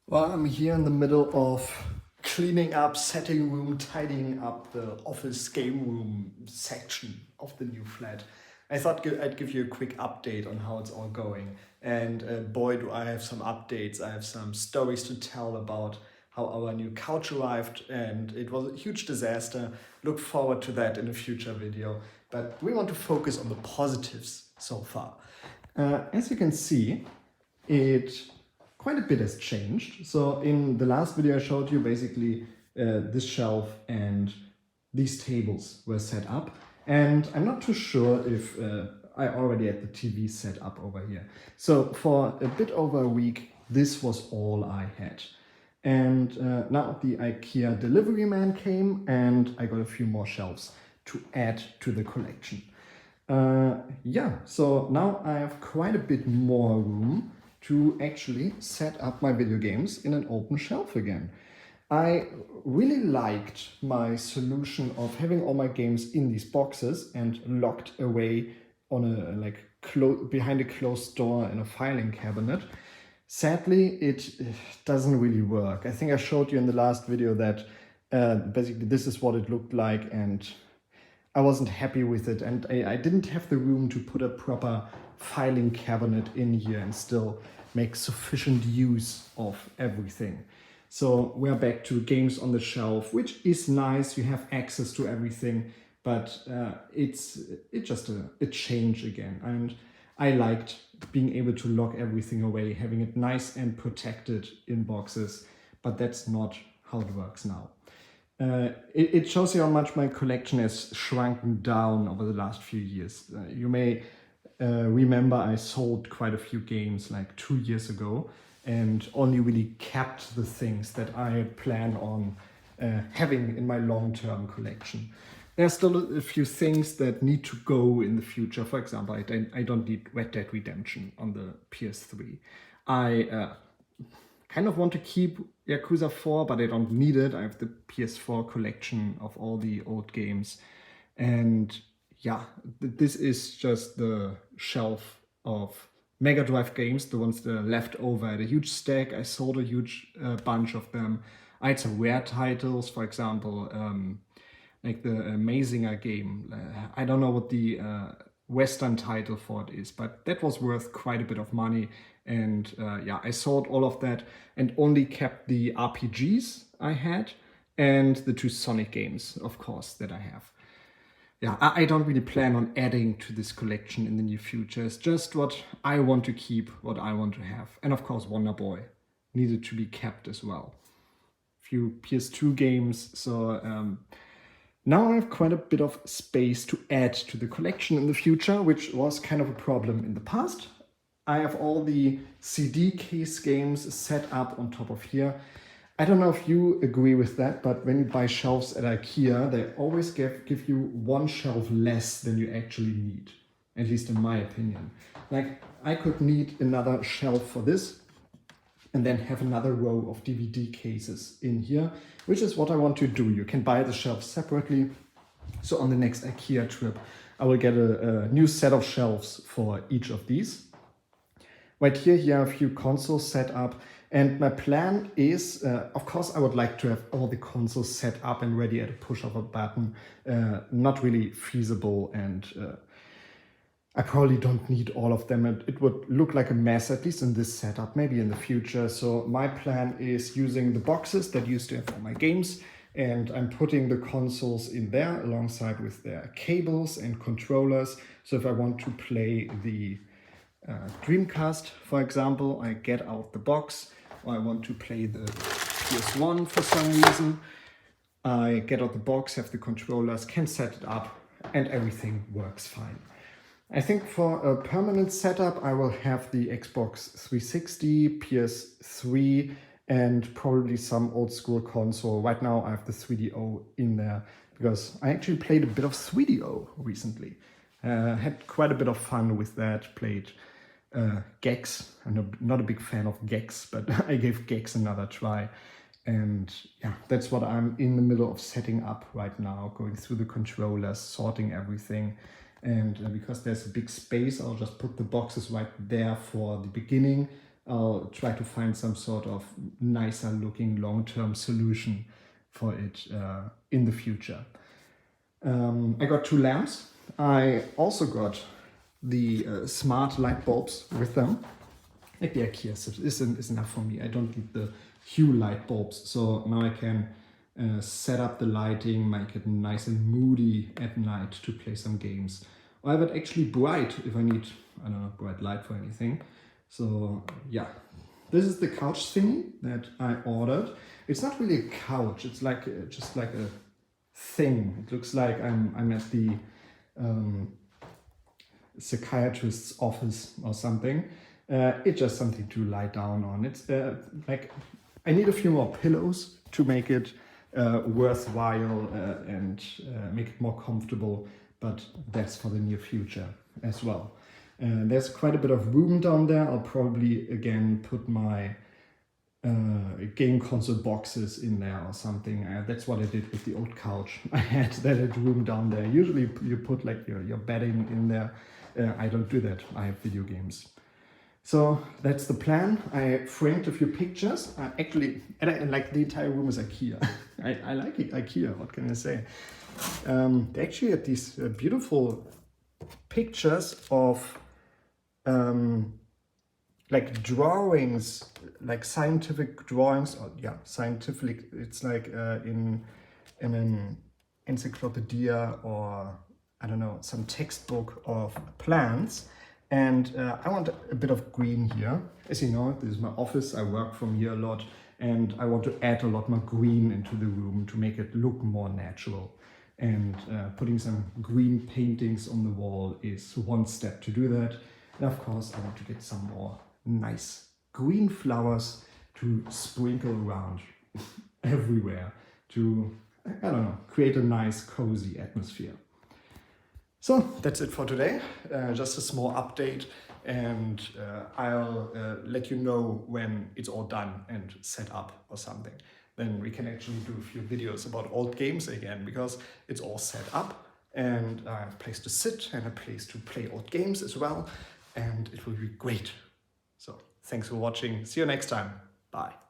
Well, I'm here in the middle of cleaning up, setting room, tidying up the office game room section of the new flat. I thought I'd give you a quick update on how it's all going. And boy, do I have some updates. I have some stories to tell about how our new couch arrived, and it was a huge disaster. Look forward to that in a future video. But we want to focus on the positives so far. As you can see, it quite a bit has changed. So in the last video I showed you, basically this shelf and these tables were set up, and I'm not too sure if I already had the TV set up over here. So for a bit over a week this was all I had, and now the IKEA delivery man came and I got a few more shelves to add to the collection. Yeah, so now I have quite a bit more room to actually set up my video games in an open shelf again. I really liked my solution of having all my games in these boxes and locked away on a behind a closed door in a filing cabinet. Sadly, it doesn't really work. I think I showed you in the last video that basically this is what it looked like, and I wasn't happy with it, and I didn't have the room to put a proper filing cabinet in here and still make sufficient use of everything. So we're back to games on the shelf, which is nice. You have access to everything, but it's just a change again. And I liked being able to lock everything away, having it nice and protected in boxes, but that's not how it works now. It shows you how much my collection has shrunken down over the last few years. You may remember I sold quite a few games like 2 years ago and only really kept the things that I plan on having in my long-term collection. There are still a few things that need to go in the future. For example, I don't need Red Dead Redemption on the PS3. I kind of want to keep Yakuza 4, but I don't need it. I have the PS4 collection of all the old games. And yeah, this is just the shelf of Mega Drive games, the ones that are left over. I had a huge stack. I sold a huge bunch of them. I had some rare titles, for example, like the Mazinger game. I don't know what the Western title for it is, but that was worth quite a bit of money. And yeah, I sold all of that and only kept the RPGs I had and the 2 Sonic games, of course, that I have. Yeah, I don't really plan on adding to this collection in the near future. It's just what I want to keep, what I want to have. And of course, Wonder Boy needed to be kept as well. A few PS2 games, so now I have quite a bit of space to add to the collection in the future, which was kind of a problem in the past. I have all the CD case games set up on top of here. I don't know if you agree with that, but when you buy shelves at IKEA, they always give you one shelf less than you actually need, at least in my opinion. Like, I could need another shelf for this and then have another row of DVD cases in here, which is what I want to do. You can buy the shelves separately. So on the next IKEA trip, I will get a new set of shelves for each of these. Right here, you have a few consoles set up, and my plan is, of course, I would like to have all the consoles set up and ready at a push of a button. Not really feasible, and I probably don't need all of them, and it would look like a mess, at least in this setup, maybe in the future. So my plan is using the boxes that used to have all my games, and I'm putting the consoles in there alongside with their cables and controllers. So if I want to play the Dreamcast, for example, I get out the box, or I want to play the PS1 for some reason, I get out the box, have the controllers, can set it up, and everything works fine. I think for a permanent setup, I will have the Xbox 360, PS3, and probably some old school console. Right now I have the 3DO in there because I actually played a bit of 3DO recently. Had quite a bit of fun with that, played Gex. I'm not a big fan of Gex, but I gave Gex another try. And yeah, that's what I'm in the middle of setting up right now, going through the controllers, sorting everything. And because there's a big space, I'll just put the boxes right there for the beginning. I'll try to find some sort of nicer looking long-term solution for it in the future. I got 2 lamps. I also got the smart light bulbs with them. Like the IKEA is enough for me. I don't need the Hue light bulbs. So now I can set up the lighting, make it nice and moody at night to play some games. Or have it actually bright if I need, I don't know, bright light for anything. So yeah, this is the couch thingy that I ordered. It's not really a couch. It's like just like a thing. It looks like I'm at the psychiatrist's office or something. It's just something to lie down on. It's like I need a few more pillows to make it worthwhile and make it more comfortable, but that's for the near future as well. There's quite a bit of room down there. I'll probably again put my game console boxes in there or something. That's what I did with the old couch. I had that room down there. Usually you put like your bedding in there. I don't do that. I have video games. So that's the plan. I framed a few pictures. Actually, like the entire room is IKEA. I like IKEA, what can I say? They actually had these beautiful pictures of like drawings, like scientific drawings, or yeah, scientific, it's like in an encyclopedia or I don't know, some textbook of plants. And I want a bit of green here. As you know, this is my office. I work from here a lot and I want to add a lot more green into the room to make it look more natural. And putting some green paintings on the wall is one step to do that. And of course, I want to get some more nice green flowers to sprinkle around everywhere to, I don't know, create a nice cozy atmosphere. So that's it for today. Just a small update, and I'll let you know when it's all done and set up or something. Then we can actually do a few videos about old games again, because it's all set up and I have a place to sit and a place to play old games as well, and it will be great. So thanks for watching. See you next time. Bye.